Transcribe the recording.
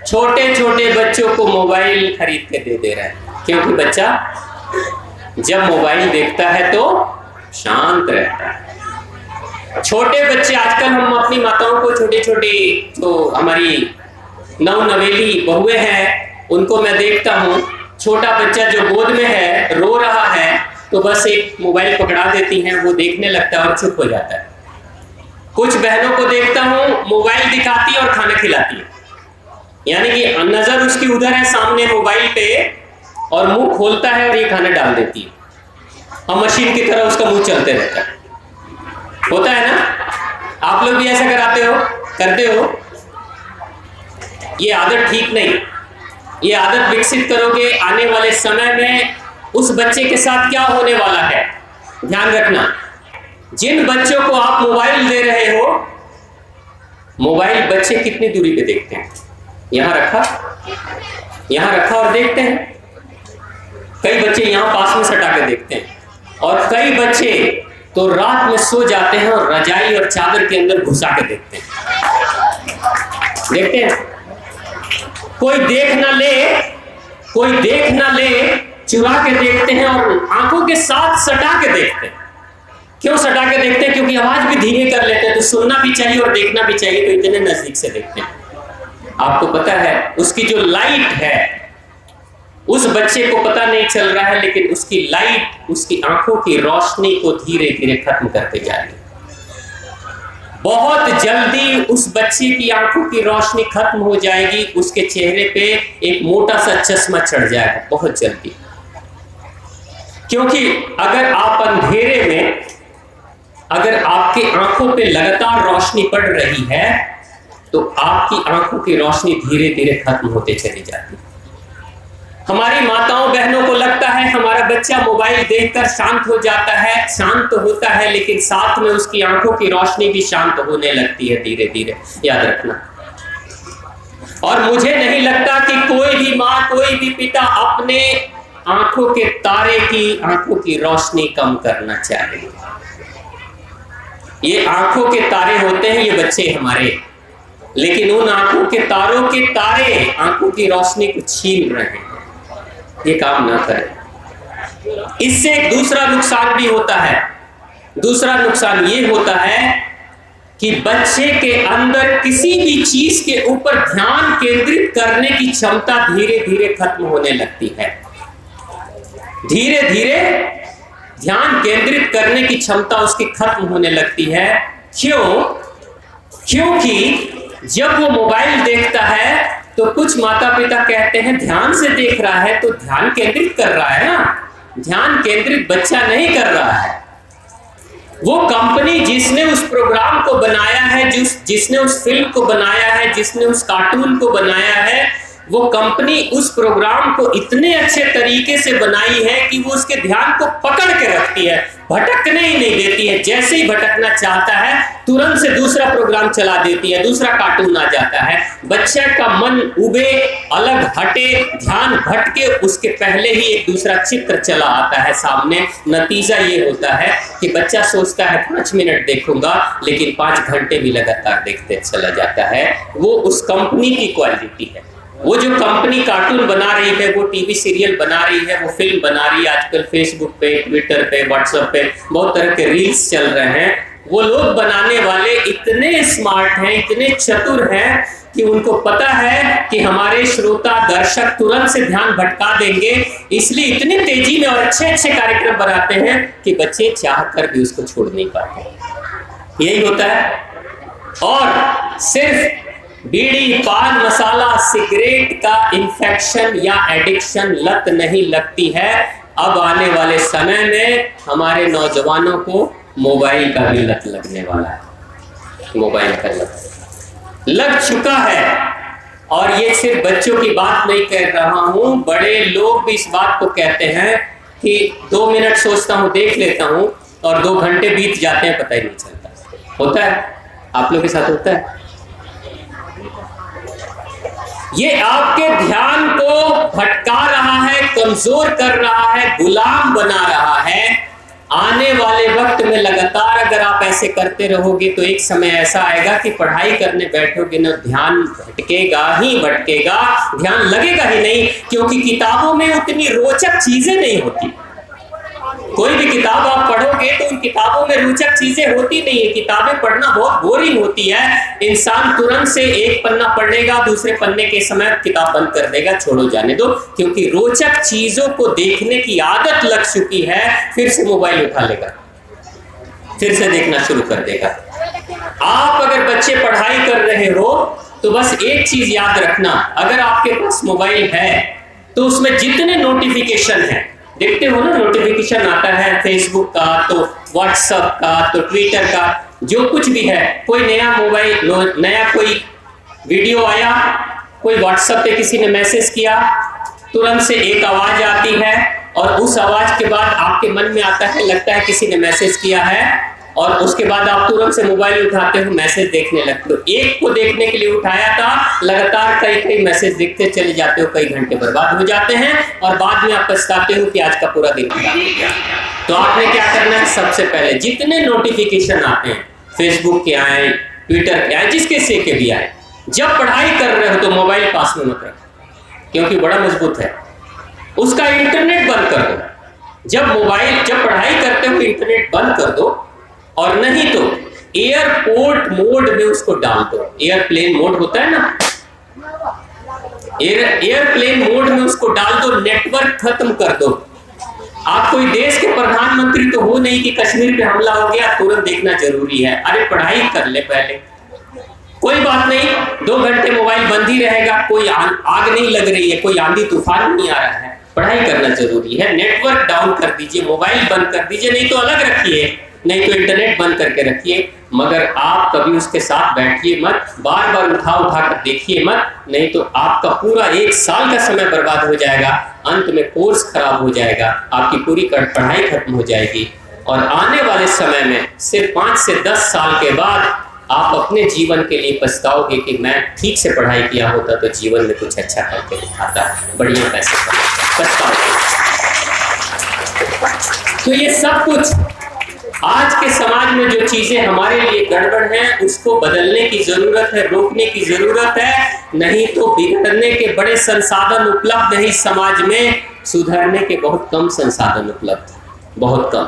छोटे छोटे बच्चों को मोबाइल खरीद के दे रहे हैं, क्योंकि बच्चा जब मोबाइल देखता है तो शांत रहता है। छोटे बच्चे आजकल, हम अपनी माताओं को छोटी छोटी जो हमारी नवेली बहुएं हैं उनको मैं देखता हूँ, छोटा बच्चा जो गोद में है रो रहा है तो बस एक मोबाइल पकड़ा देती हैं, वो देखने लगता है और चुप हो जाता है। कुछ बहनों को देखता हूँ मोबाइल दिखाती है और खाना खिलाती है, यानी कि नजर उसकी उधर है सामने मोबाइल पे और मुंह खोलता है और ये खाना डाल देती है और मशीन की तरह उसका मुंह चलते रहता है। होता है ना, आप लोग भी ऐसा करते हो? ये आदत ठीक नहीं। ये आदत विकसित करोगे, आने वाले समय में उस बच्चे के साथ क्या होने वाला है ध्यान रखना। जिन बच्चों को आप मोबाइल दे रहे हो, मोबाइल बच्चे कितनी दूरी पे देखते हैं, यहां रखा और देखते हैं। कई बच्चे यहां पास में सटा के देखते हैं और कई बच्चे तो रात में सो जाते हैं और रजाई और चादर के अंदर घुसा के देखते हैं। कोई देख ना ले चुरा के देखते हैं और आंखों के साथ सटा के देखते हैं। क्यों सटा के देखते हैं? क्योंकि आवाज भी धीरे कर लेते हैं, तो सुनना भी चाहिए और देखना भी चाहिए, तो इतने नजदीक से देखते हैं। आपको पता है उसकी जो लाइट है, उस बच्चे को पता नहीं चल रहा है, लेकिन उसकी लाइट उसकी आंखों की रोशनी को धीरे धीरे खत्म करते जा रही है। बहुत जल्दी उस बच्चे की आंखों की रोशनी खत्म हो जाएगी, उसके चेहरे पे एक मोटा सा चश्मा चढ़ जाएगा बहुत जल्दी। क्योंकि अगर आप अंधेरे में, अगर आपकी आंखों पे लगातार रोशनी पड़ रही है तो आपकी आंखों की रोशनी धीरे धीरे खत्म होते चली जाती है। हमारी माताओं बहनों को लगता है हमारा बच्चा मोबाइल देखकर शांत हो जाता है, शांत तो होता है, लेकिन साथ में उसकी आंखों की रोशनी भी शांत होने लगती है धीरे धीरे, याद रखना। और मुझे नहीं लगता कि कोई भी माँ, कोई भी पिता अपने आंखों के तारे की, आंखों की रोशनी कम करना चाहे। ये आंखों के तारे होते हैं ये बच्चे हमारे, लेकिन उन आंखों के तारों के तारे आंखों की रोशनी को छीन रहे हैं। ये काम ना करें। इससे एक दूसरा नुकसान भी होता है। दूसरा नुकसान ये होता है कि बच्चे के अंदर किसी भी चीज के ऊपर ध्यान केंद्रित करने की क्षमता धीरे धीरे खत्म होने लगती है। धीरे धीरे ध्यान केंद्रित करने की क्षमता उसकी खत्म होने लगती है। क्यों? क्योंकि जब वो मोबाइल देखता है तो कुछ माता पिता कहते हैं ध्यान से देख रहा है तो ध्यान केंद्रित कर रहा है ना, ध्यान केंद्रित बच्चा नहीं कर रहा है। वो कंपनी जिसने उस प्रोग्राम को बनाया है, जिसने उस फिल्म को बनाया है, जिसने उस कार्टून को बनाया है, वो कंपनी उस प्रोग्राम को इतने अच्छे तरीके से बनाई है कि वो उसके ध्यान को पकड़ के रखती है, भटकने ही नहीं देती है। जैसे ही भटकना चाहता है तुरंत से दूसरा प्रोग्राम चला देती है, दूसरा कार्टून आ जाता है। बच्चे का मन उबे, अलग हटे, ध्यान भटके, उसके पहले ही एक दूसरा चित्र चला आता है सामने। नतीजा ये होता है कि बच्चा सोचता है 5 मिनट देखूंगा, लेकिन 5 घंटे भी लगातार देखते चला जाता है। वो उस कंपनी की क्वालिटी है। वो जो कंपनी कार्टून बना रही है, वो टीवी सीरियल बना रही है, वो फिल्म बना रही है, आजकल फेसबुक पे, ट्विटर पे, व्हाट्सएप पे बहुत तरह के रील्स चल रहे हैं। वो लोग बनाने वाले इतने स्मार्ट हैं, इतने चतुर हैं कि उनको पता है कि हमारे श्रोता दर्शक तुरंत से ध्यान भटका देंगे, इसलिए इतनी तेजी में और अच्छे अच्छे कार्यक्रम बनाते हैं कि बच्चे चाहकर भी उसको छोड़ नहीं पाते। यही होता है। और सिर्फ बीड़ी, पान मसाला, सिगरेट का इन्फेक्शन या एडिक्शन, लत नहीं लगती है। अब आने वाले समय में हमारे नौजवानों को मोबाइल का भी लत लगने वाला है। मोबाइल का लत लग चुका है। और ये सिर्फ बच्चों की बात नहीं कह रहा हूं, बड़े लोग भी इस बात को कहते हैं कि 2 मिनट सोचता हूं, देख लेता हूं और 2 घंटे बीत जाते हैं, पता ही नहीं चलता। होता है? आप लोग के साथ होता है? ये आपके ध्यान को भटका रहा है, कमजोर कर रहा है, गुलाम बना रहा है। आने वाले वक्त में लगातार अगर आप ऐसे करते रहोगे तो एक समय ऐसा आएगा कि पढ़ाई करने बैठोगे ना, ध्यान भटकेगा ही भटकेगा, ध्यान लगेगा ही नहीं, क्योंकि किताबों में उतनी रोचक चीजें नहीं होती। कोई भी किताब आप पढ़ोगे तो उन किताबों में रोचक चीजें होती नहीं है। किताबें पढ़ना बहुत बोरिंग होती है। इंसान तुरंत से एक पन्ना पढ़ लेगा, दूसरे पन्ने के समय किताब बंद कर देगा, छोड़ो जाने दो, क्योंकि रोचक चीजों को देखने की आदत लग चुकी है। फिर से मोबाइल उठा लेगा, फिर से देखना शुरू कर देगा। आप अगर बच्चे पढ़ाई कर रहे हो तो बस एक चीज याद रखना, अगर आपके पास मोबाइल है तो उसमें जितने नोटिफिकेशन है, देखते हो ना नोटिफिकेशन आता है फेसबुक का, तो व्हाट्सएप का, तो ट्विटर का, जो कुछ भी है, कोई नया कोई वीडियो आया, कोई व्हाट्सएप पे किसी ने मैसेज किया, तुरंत से एक आवाज आती है और उस आवाज के बाद आपके मन में आता है, लगता है किसी ने मैसेज किया है, और उसके बाद आप तुरंत से मोबाइल उठाते हो, मैसेज देखने लगते हो। एक को देखने के लिए उठाया था, लगातार कई मैसेज देखते चले जाते हो, कई घंटे बर्बाद हो जाते हैं और बाद में आप पछताते हो कि आज का पूरा दिन खराब हो गया। तो आपने क्या करना है, सबसे पहले जितने नोटिफिकेशन आते हैं, फेसबुक के आए, ट्विटर के आए, जिसके से के भी आए, जब पढ़ाई कर रहे हो तो मोबाइल पास में मत रखो, क्योंकि बड़ा मजबूत है। उसका इंटरनेट बंद कर दो। जब पढ़ाई करते हो इंटरनेट बंद कर दो, और नहीं तो एयरपोर्ट मोड में उसको डाल दो। एयरप्लेन मोड होता है ना, एयरप्लेन मोड में उसको डाल दो, नेटवर्क खत्म कर दो। आप कोई देश के प्रधानमंत्री तो हो नहीं कि कश्मीर पे हमला हो गया तुरंत देखना जरूरी है। अरे पढ़ाई कर ले पहले, कोई बात नहीं, 2 घंटे मोबाइल बंद ही रहेगा, कोई आग नहीं लग रही है, कोई आंधी तूफान नहीं आ रहा है, पढ़ाई करना जरूरी है। नेटवर्क डाउन कर दीजिए, मोबाइल बंद कर दीजिए, नहीं तो अलग रखिए, नहीं तो इंटरनेट बंद करके रखिए, मगर आप कभी उसके साथ बैठिए मत, बार बार उठा कर देखिए मत, नहीं तो आपका पूरा 1 साल का समय बर्बाद हो जाएगा, अंत में कोर्स खराब हो जाएगा, आपकी पूरी पढ़ाई खत्म हो जाएगी, और आने वाले समय में सिर्फ 5 से 10 साल के बाद आप अपने जीवन के लिए पछताओगे कि मैं ठीक से पढ़ाई किया होता तो जीवन में कुछ अच्छा करके दिखाता, बढ़िया पैसे कमाता, पछताओगे। तो ये सब कुछ आज के समाज में जो चीजें हमारे लिए गड़बड़ हैं, उसको बदलने की जरूरत है, रोकने की जरूरत है, नहीं तो बिगड़ने के बड़े संसाधन उपलब्ध है इस समाज में, सुधरने के बहुत कम संसाधन उपलब्ध, बहुत कम।